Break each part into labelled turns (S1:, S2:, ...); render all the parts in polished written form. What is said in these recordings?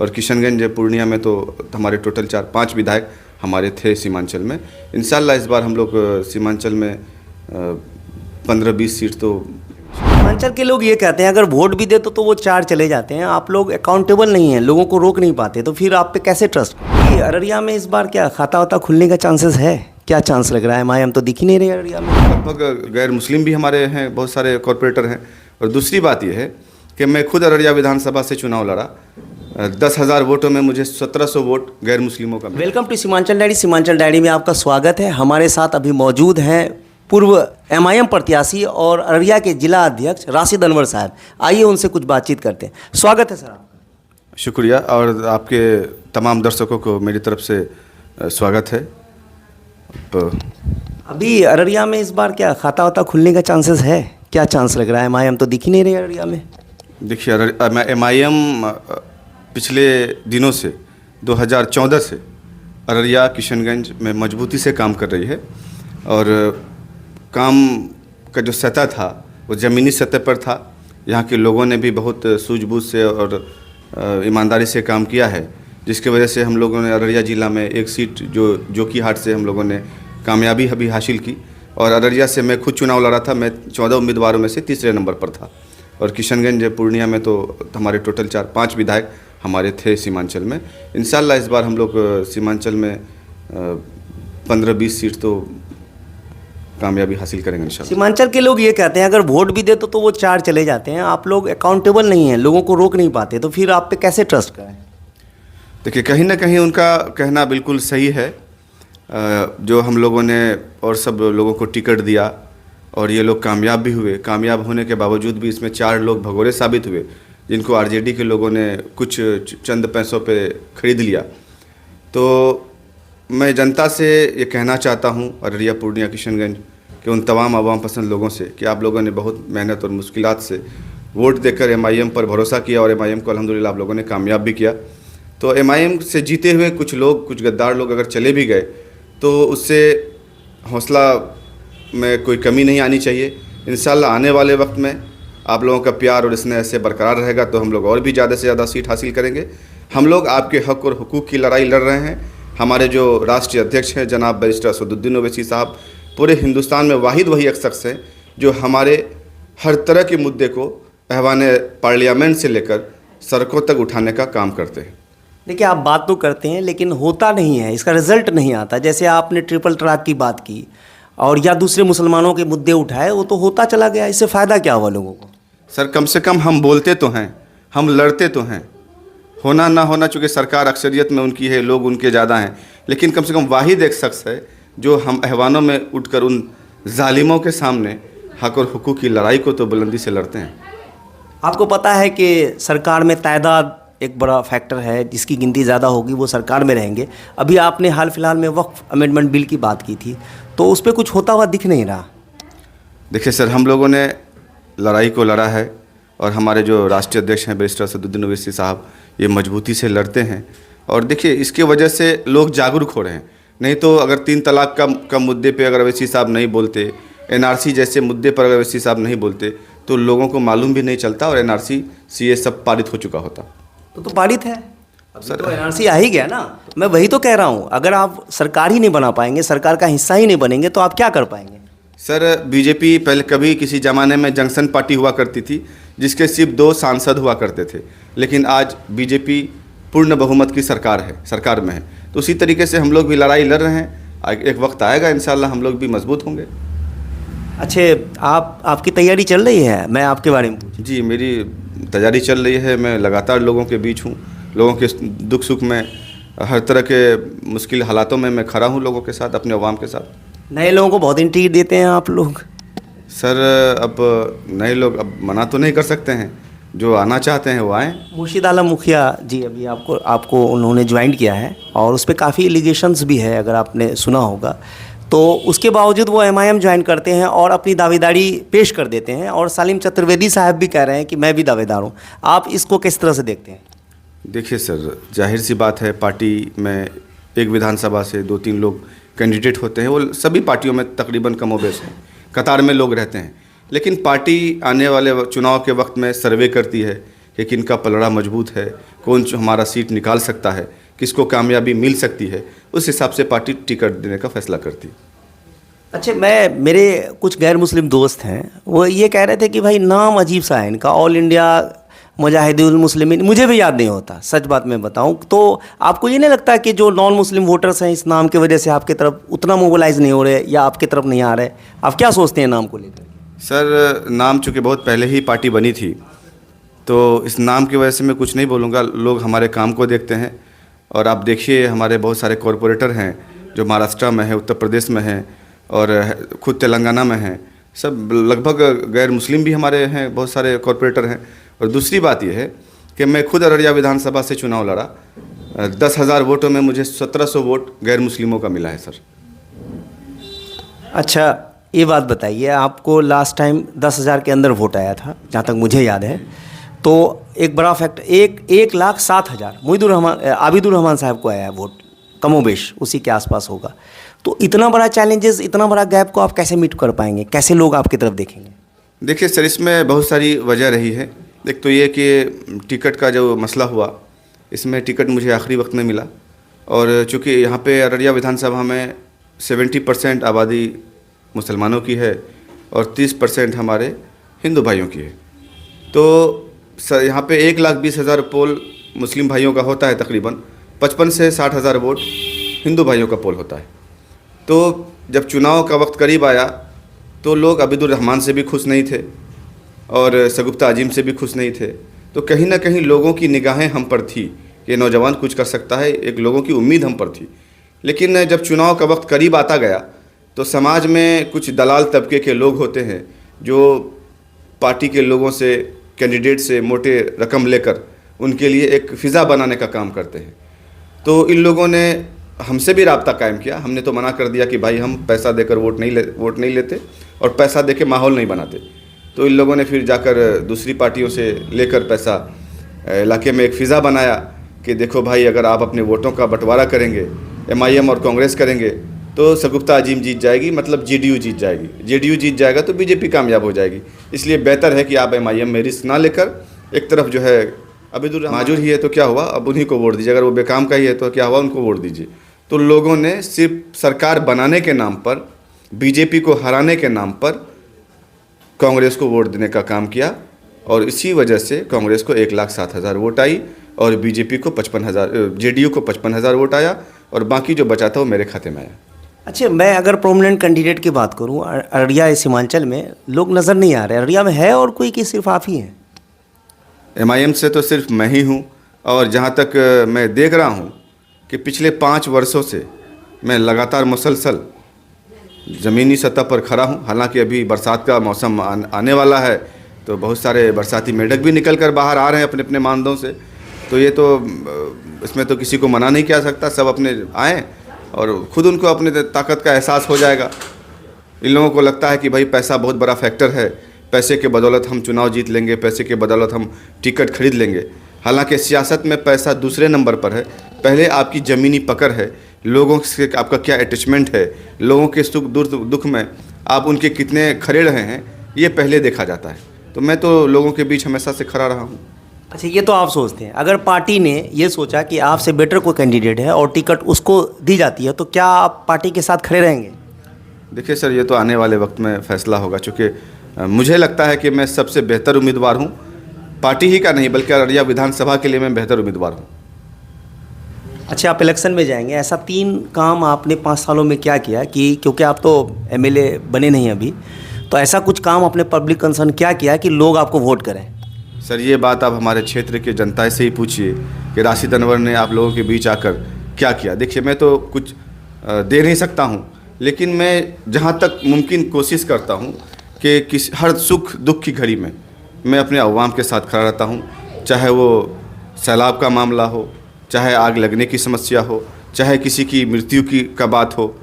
S1: और किशनगंज पूर्णिया में तो हमारे टोटल 4-5 विधायक हमारे थे सीमांचल में। इंशाल्लाह इस बार हम लोग सीमांचल में 15-20 सीट तो।
S2: सीमांचल के लोग ये कहते हैं अगर वोट भी दे तो वो 4 चले जाते हैं, आप लोग अकाउंटेबल नहीं हैं, लोगों को रोक नहीं पाते, तो फिर आप पे कैसे ट्रस्ट? अररिया में इस बार क्या खाता वाता खुलने का चांसेस है? क्या चांस लग रहा है? एमआईएम तो दिख ही नहीं रही अररिया में।
S1: लगभग गैर मुस्लिम भी हमारे हैं, बहुत सारे कॉरपोरेटर हैं। और दूसरी बात यह है कि मैं खुद अररिया विधानसभा से चुनाव लड़ा, 10,000 वोटों में मुझे 1700 वोट गैर मुस्लिमों का मिला।
S2: Welcome to Seemanchal diary. Seemanchal diary में आपका स्वागत है। हमारे साथ अभी मौजूद हैं पूर्व एमआईएम प्रत्याशी और अररिया के जिला अध्यक्ष राशिद अनवर साहब। आइए उनसे कुछ बातचीत करते हैं। स्वागत है सर आपका।
S1: शुक्रिया, और आपके तमाम दर्शकों को मेरी तरफ से स्वागत है।
S2: अभी अररिया में इस बार क्या खाता वाता खुलने का चांसेस है? क्या चांस लग रहा है? एमआईएम तो दिख ही नहीं रही अररिया में।
S1: देखिए, एमआईएम पिछले दिनों से 2014 से अररिया किशनगंज में मजबूती से काम कर रही है, और काम का जो सतह था वो ज़मीनी सतह पर था। यहाँ के लोगों ने भी बहुत सूझबूझ से और ईमानदारी से काम किया है, जिसकी वजह से हम लोगों ने अररिया ज़िला में एक सीट जो की हाट से हम लोगों ने कामयाबी अभी हासिल की। और अररिया से मैं खुद चुनाव लड़ा था, मैं 14 उम्मीदवारों में से तीसरे नंबर पर था। और किशनगंज पूर्णिया में तो हमारे टोटल 4-5 विधायक हमारे थे सीमांचल में। इंशाल्लाह इस बार हम लोग सीमांचल में 15-20 सीट तो कामयाबी हासिल करेंगे इंशाल्लाह।
S2: सीमांचल के लोग ये कहते हैं अगर वोट भी दे तो वो 4 चले जाते हैं, आप लोग अकाउंटेबल नहीं हैं, लोगों को रोक नहीं पाते, तो फिर आप पे कैसे ट्रस्ट करें?
S1: देखिए, कहीं ना कहीं उनका कहना बिल्कुल सही है। जो हम लोगों ने और सब लोगों को टिकट दिया और ये लोग कामयाब भी हुए। कामयाब होने के बावजूद भी इसमें 4 लोग भगोड़े साबित हुए, जिनको आरजेडी के लोगों ने कुछ चंद पैसों पे खरीद लिया। तो मैं जनता से ये कहना चाहता हूँ, अररिया पूर्णिया किशनगंज के उन तमाम आवाम पसंद लोगों से, कि आप लोगों ने बहुत मेहनत और मुश्किलात से वोट देकर एमआईएम पर भरोसा किया, और एमआईएम को अल्हम्दुलिल्लाह आप लोगों ने कामयाब भी किया। तो एमआईएम से जीते हुए कुछ लोग, कुछ गद्दार लोग अगर चले भी गए तो उससे हौसला में कोई कमी नहीं आनी चाहिए। इंशाल्लाह आने वाले वक्त में आप लोगों का प्यार और स्नेह ऐसे बरकरार रहेगा तो हम लोग और भी ज़्यादा से ज़्यादा सीट हासिल करेंगे। हम लोग आपके हक़ और हुकूक़ की लड़ाई लड़ रहे हैं। हमारे जो राष्ट्रीय अध्यक्ष हैं जनाब बैरिस्टर असदुद्दीन ओवैसी साहब, पूरे हिंदुस्तान में वाहिद वही एक शख्स हैं जो हमारे हर तरह के मुद्दे को ऐवान पार्लियामेंट से लेकर सड़कों तक उठाने का काम करते हैं।
S2: देखिए, आप बात तो करते हैं लेकिन होता नहीं है, इसका रिजल्ट नहीं आता। जैसे आपने ट्रिपल तलाक की बात की और या दूसरे मुसलमानों के मुद्दे उठाए, वो तो होता चला गया। इससे फ़ायदा क्या हुआ लोगों को?
S1: सर, कम से कम हम बोलते तो हैं, हम लड़ते तो हैं। होना ना होना चूँकि सरकार अक्सरियत में उनकी है, लोग उनके ज़्यादा हैं, लेकिन कम से कम वाहिद एक शख्स है जो हम ऐवानों में उठकर उन जालिमों के सामने हक़ और हुकूक़ की लड़ाई को तो बुलंदी से लड़ते हैं।
S2: आपको पता है कि सरकार में तादाद एक बड़ा फैक्टर है, जिसकी गिनती ज़्यादा होगी वो सरकार में रहेंगे। अभी आपने हाल फिलहाल में वक्फ अमेंडमेंट बिल की बात की थी, तो उस पर कुछ होता हुआ दिख नहीं रहा।
S1: देखिए सर, हम लोगों ने लड़ाई को लड़ा है, और हमारे जो राष्ट्रीय अध्यक्ष हैं बैरिस्टर असदुद्दीन ओवैसी साहब, ये मजबूती से लड़ते हैं। और देखिए, इसकी वजह से लोग जागरूक हो रहे हैं। नहीं तो अगर 3 तलाक का मुद्दे पे अगर ओवैसी साहब नहीं बोलते, एनआरसी जैसे मुद्दे पर अगर ओवैसी साहब नहीं बोलते, तो लोगों को मालूम भी नहीं चलता और एनआरसी सीए सब पारित हो चुका होता।
S2: तो पारित है सर, तो एनआरसी आ ही गया ना। मैं वही तो कह रहा हूँ, अगर आप सरकार ही नहीं बना पाएंगे, सरकार का हिस्सा ही नहीं बनेंगे, तो आप क्या कर पाएंगे?
S1: सर, बीजेपी पहले कभी किसी ज़माने में जंक्शन पार्टी हुआ करती थी, जिसके सिर्फ 2 सांसद हुआ करते थे, लेकिन आज बीजेपी पूर्ण बहुमत की सरकार में है। तो उसी तरीके से हम लोग भी लड़ाई लड़ रहे हैं। एक वक्त आएगा इंशाल्लाह हम लोग भी मजबूत होंगे।
S2: अच्छा, आपकी तैयारी चल रही है? मैं आपके बारे में पूछूं।
S1: जी, मेरी तैयारी चल रही है। मैं लगातार लोगों के बीच हूँ, लोगों के दुख सुख में, हर तरह के मुश्किल हालातों में मैं खड़ा हूँ लोगों के साथ, अपने अवाम के साथ।
S2: नए लोगों को बहुत इंट्री देते हैं आप लोग।
S1: सर, अब नए लोग अब मना तो नहीं कर सकते हैं, जो आना चाहते हैं वो आएँ।
S2: मुर्शिद आलम मुखिया जी अभी आपको उन्होंने ज्वाइन किया है, और उस पर काफ़ी एलिगेशंस भी है, अगर आपने सुना होगा। तो उसके बावजूद वो एमआईएम ज्वाइन करते हैं और अपनी दावेदारी पेश कर देते हैं, और सालिम चतुर्वेदी साहब भी कह रहे हैं कि मैं भी दावेदार हूँ। आप इसको किस तरह से देखते हैं?
S1: देखिए सर, जाहिर सी बात है, पार्टी में एक विधानसभा से 2-3 लोग कैंडिडेट होते हैं। वो सभी पार्टियों में तकरीबन कमोबेश हैं, कतार में लोग रहते हैं। लेकिन पार्टी आने वाले चुनाव के वक्त में सर्वे करती है कि किनका पलड़ा मजबूत है, कौन हमारा सीट निकाल सकता है, किसको कामयाबी मिल सकती है, उस हिसाब से पार्टी टिकट देने का फैसला करती है।
S2: अच्छा, मेरे कुछ गैर मुस्लिम दोस्त हैं, वो ये कह रहे थे कि भाई नाम अजीब सा है इनका, ऑल इंडिया मुजाहिदुल मुस्लिमीन, मुझे भी याद नहीं होता, सच बात मैं बताऊं तो। आपको ये नहीं लगता कि जो नॉन मुस्लिम वोटर्स हैं इस नाम की वजह से आपकी तरफ उतना मोबिलाइज नहीं हो रहे या आपकी तरफ नहीं आ रहे? आप क्या सोचते हैं नाम को लेकर?
S1: सर, नाम चूँकि बहुत पहले ही पार्टी बनी थी, तो इस नाम की वजह से मैं कुछ नहीं बोलूँगा। लोग हमारे काम को देखते हैं, और आप देखिए हमारे बहुत सारे कॉरपोरेटर हैं जो महाराष्ट्र में हैं, उत्तर प्रदेश में हैं, और खुद तेलंगाना में हैं। सब लगभग गैर मुस्लिम भी हमारे हैं, बहुत सारे कॉरपोरेटर हैं। और दूसरी बात यह है कि मैं खुद अररिया विधानसभा से चुनाव लड़ा, 10,000 वोटों में मुझे 1700 वोट गैर मुस्लिमों का मिला है सर।
S2: अच्छा, ये बात बताइए, आपको लास्ट टाइम 10,000 के अंदर वोट आया था जहाँ तक मुझे याद है, तो एक बड़ा फैक्ट, 1,07,000 आबिदुर रहमान साहब को आया है वोट, कमोबेश उसी के आसपास होगा। तो इतना बड़ा चैलेंजेस, इतना बड़ा गैप को आप कैसे मीट कर पाएंगे? कैसे लोग आपकी तरफ देखेंगे?
S1: देखिए सर, इसमें बहुत सारी वजह रही है। एक तो ये कि टिकट का जो मसला हुआ, इसमें टिकट मुझे आखिरी वक्त में मिला, और चूँकि यहाँ पे अररिया विधानसभा में 70% आबादी मुसलमानों की है और 30% हमारे हिंदू भाइयों की है। तो सर यहाँ पे 1,20,000 पोल मुस्लिम भाइयों का होता है, तकरीबन 55 से 60,000 वोट हिंदू भाइयों का पोल होता है। तो जब चुनाव का वक्त करीब आया तो लोग आबिदुर रहमान से भी खुश नहीं थे और सगुफ्ता अजीम से भी खुश नहीं थे। तो कहीं ना कहीं लोगों की निगाहें हम पर थी कि नौजवान कुछ कर सकता है, एक लोगों की उम्मीद हम पर थी। लेकिन जब चुनाव का वक्त करीब आता गया तो समाज में कुछ दलाल तबके के लोग होते हैं जो पार्टी के लोगों से, कैंडिडेट से मोटे रकम लेकर उनके लिए एक फ़िज़ा बनाने का काम करते हैं। तो इन लोगों ने हमसे भी राब्ता कायम किया। हमने तो मना कर दिया कि भाई हम पैसा देकर वोट नहीं लेते और पैसा देके माहौल नहीं बनाते। तो इन लोगों ने फिर जाकर दूसरी पार्टियों से लेकर पैसा इलाके में एक फ़िज़ा बनाया कि देखो भाई, अगर आप अपने वोटों का बंटवारा करेंगे, MIM और कांग्रेस करेंगे तो सगुफ्ता अजीम जीत जाएगी, मतलब JDU जीत जाएगी, JDU जीत जाएगा तो BJP कामयाब हो जाएगी। इसलिए बेहतर है कि आप MIM में रिस्क ना लेकर एक तरफ जो है आबिदुर माजूर ही है तो क्या हुआ, अब उन्हीं को वोट दीजिए। अगर वो बेकाम का ही है तो क्या हुआ, उनको वोट दीजिए। तो लोगों ने सिर्फ सरकार बनाने के नाम पर, BJP को हराने के नाम पर कांग्रेस को वोट देने का काम किया, और इसी वजह से कांग्रेस को 1,07,000 वोट आई और BJP को 55,000, JDU को 55,000 वोट आया, और बाकी जो बचा था वो मेरे खाते में आया।
S2: अच्छा, मैं अगर प्रोमिनेंट कैंडिडेट की बात करूं, अररिया सीमांचल में लोग नज़र नहीं आ रहे। अररिया में है और कोई कि सिर्फ आप ही हैं?
S1: MIM से तो सिर्फ मैं ही हूँ, और जहाँ तक मैं देख रहा हूँ कि पिछले 5 वर्षों से मैं लगातार मुसलसल ज़मीनी सतह पर खड़ा हूँ। हालांकि अभी बरसात का मौसम आने वाला है, तो बहुत सारे बरसाती मेढक भी निकल कर बाहर आ रहे हैं अपने अपने मानदों से। तो ये तो इसमें तो किसी को मना नहीं किया सकता, सब अपने आएँ और ख़ुद उनको अपने ताकत का एहसास हो जाएगा। इन लोगों को लगता है कि भाई पैसा बहुत बड़ा फैक्टर है, पैसे के बदौलत हम चुनाव जीत लेंगे, पैसे के बदौलत हम टिकट खरीद लेंगे। हालांकि सियासत में पैसा दूसरे नंबर पर है। पहले आपकी ज़मीनी पकड़ है, लोगों से आपका क्या अटैचमेंट है, लोगों के सुख दुख में आप उनके कितने खड़े रहे हैं, ये पहले देखा जाता है। तो मैं तो लोगों के बीच हमेशा से खड़ा रहा हूँ।
S2: अच्छा, ये तो आप सोचते हैं, अगर पार्टी ने ये सोचा कि आपसे बेटर कोई कैंडिडेट है और टिकट उसको दी जाती है, तो क्या आप पार्टी के साथ खड़े रहेंगे?
S1: देखिए सर, ये तो आने वाले वक्त में फ़ैसला होगा, चूँकि मुझे लगता है कि मैं सबसे बेहतर उम्मीदवार हूँ। पार्टी ही का नहीं बल्कि अररिया विधानसभा के लिए मैं बेहतर उम्मीदवार हूँ।
S2: अच्छा, आप इलेक्शन में जाएंगे, ऐसा 3 काम आपने 5 सालों में क्या किया कि, क्योंकि आप तो MLA बने नहीं अभी, तो ऐसा कुछ काम अपने पब्लिक कंसर्न क्या किया कि लोग आपको वोट करें?
S1: सर, ये बात आप हमारे क्षेत्र के जनता से ही पूछिए कि राशिद अनवर ने आप लोगों के बीच आकर क्या किया। देखिए, मैं तो कुछ दे नहीं सकता हूँ, लेकिन मैं जहाँ तक मुमकिन कोशिश करता हूँ कि हर सुख दुख की घड़ी में मैं अपने अवाम के साथ खड़ा रहता हूँ। चाहे वो सैलाब का मामला हो, चाहे आग लगने की समस्या हो, चाहे किसी की मृत्यु का बात हो,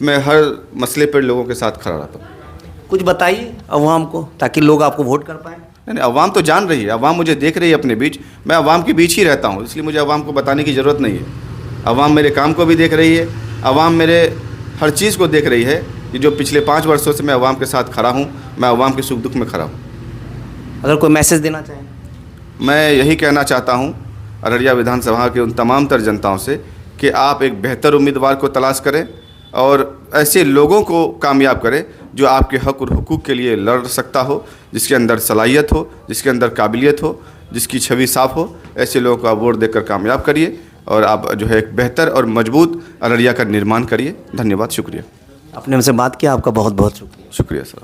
S1: मैं हर मसले पर लोगों के साथ खड़ा रहता हूँ।
S2: कुछ बताइए अवाम को ताकि लोग आपको वोट कर पाएँ।
S1: नहीं, अवाम तो जान रही है, अवाम मुझे देख रही है अपने बीच। मैं अवाम के बीच ही रहता हूँ, इसलिए मुझे अवाम को बताने की ज़रूरत नहीं है। अवाम मेरे काम को भी देख रही है, अवाम मेरे हर चीज़ को देख रही है कि जो पिछले 5 वर्षों से मैं अवाम के साथ खड़ा हूँ, मैं अवाम के सुख दुख में खड़ा हूँ।
S2: अगर कोई मैसेज देना चाहें?
S1: मैं यही कहना चाहता हूं अररिया विधानसभा के उन तमाम तर जनताओं से कि आप एक बेहतर उम्मीदवार को तलाश करें और ऐसे लोगों को कामयाब करें जो आपके हक़ और हुकूक के लिए लड़ सकता हो, जिसके अंदर सलाहियत हो, जिसके अंदर काबिलियत हो, जिसकी छवि साफ़ हो। ऐसे लोगों को आप वोट देकर कामयाब करिए और आप जो है एक बेहतर और मजबूत अररिया का निर्माण करिए। धन्यवाद, शुक्रिया।
S2: अपने हमसे बात किया, आपका बहुत बहुत शुक्रिया।
S1: शुक्रिया सर।